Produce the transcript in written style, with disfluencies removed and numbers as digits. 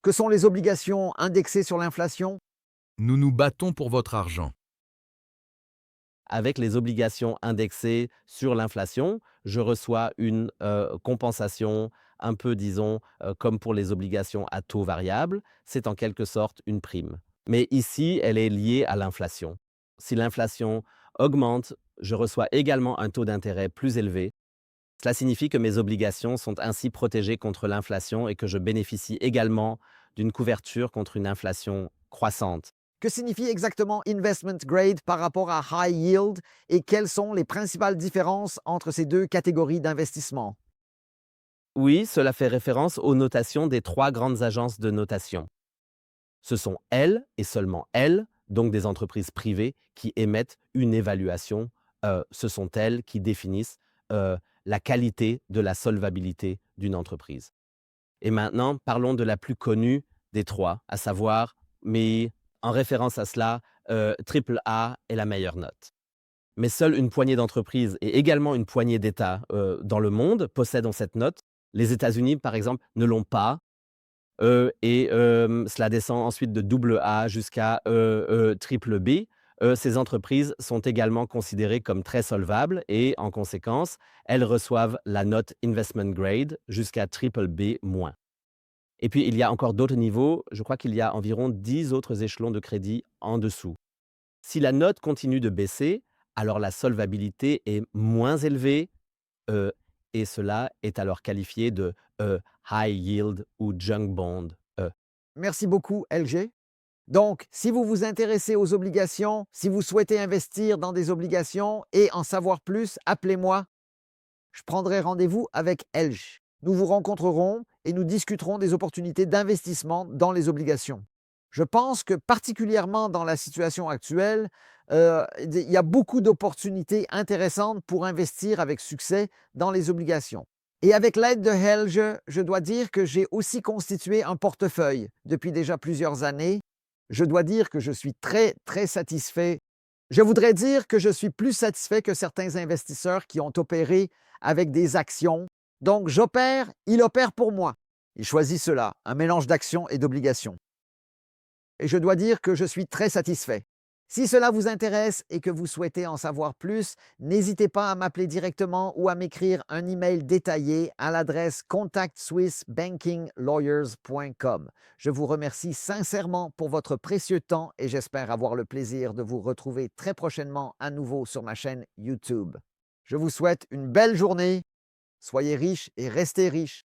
que sont les obligations indexées sur l'inflation? Nous nous battons pour votre argent. Avec les obligations indexées sur l'inflation, je reçois une, compensation un peu, disons, comme pour les obligations à taux variable. C'est en quelque sorte une prime. Mais ici, elle est liée à l'inflation. Si l'inflation augmente, je reçois également un taux d'intérêt plus élevé. Cela signifie que mes obligations sont ainsi protégées contre l'inflation et que je bénéficie également d'une couverture contre une inflation croissante. Que signifie exactement investment grade par rapport à high yield et quelles sont les principales différences entre ces deux catégories d'investissement? Oui, cela fait référence aux notations des 3 grandes agences de notation. Ce sont elles, et seulement elles, donc des entreprises privées, qui émettent une évaluation. Ce sont elles qui définissent, la qualité de la solvabilité d'une entreprise. Et maintenant, parlons de la plus connue des 3, à savoir, mais en référence à cela, triple A est la meilleure note. Mais seule une poignée d'entreprises et également une poignée d'États, dans le monde possèdent cette note. Les États-Unis, par exemple, ne l'ont pas, cela descend ensuite de double A jusqu'à, triple B. Ces entreprises sont également considérées comme très solvables et en conséquence, elles reçoivent la note investment grade jusqu'à triple B-. Et puis il y a encore d'autres niveaux, je crois qu'il y a environ 10 autres échelons de crédit en dessous. Si la note continue de baisser, alors la solvabilité est moins élevée, heu et cela est alors qualifié de, high yield ou junk bond, Merci beaucoup, LG. Donc, si vous vous intéressez aux obligations, si vous souhaitez investir dans des obligations et en savoir plus, appelez-moi. Je prendrai rendez-vous avec Elge. Nous vous rencontrerons et nous discuterons des opportunités d'investissement dans les obligations. Je pense que particulièrement dans la situation actuelle, il y a beaucoup d'opportunités intéressantes pour investir avec succès dans les obligations. Et avec l'aide de Helge, je dois dire que j'ai aussi constitué un portefeuille depuis déjà plusieurs années. Je dois dire que je suis très, très satisfait. Je voudrais dire que je suis plus satisfait que certains investisseurs qui ont opéré avec des actions. Donc j'opère, il opère pour moi. Il choisit cela, un mélange d'actions et d'obligations. Et je dois dire que je suis très satisfait. Si cela vous intéresse et que vous souhaitez en savoir plus, n'hésitez pas à m'appeler directement ou à m'écrire un email détaillé à l'adresse contactswissbankinglawyers.com. Je vous remercie sincèrement pour votre précieux temps et j'espère avoir le plaisir de vous retrouver très prochainement à nouveau sur ma chaîne YouTube. Je vous souhaite une belle journée, soyez riches et restez riches.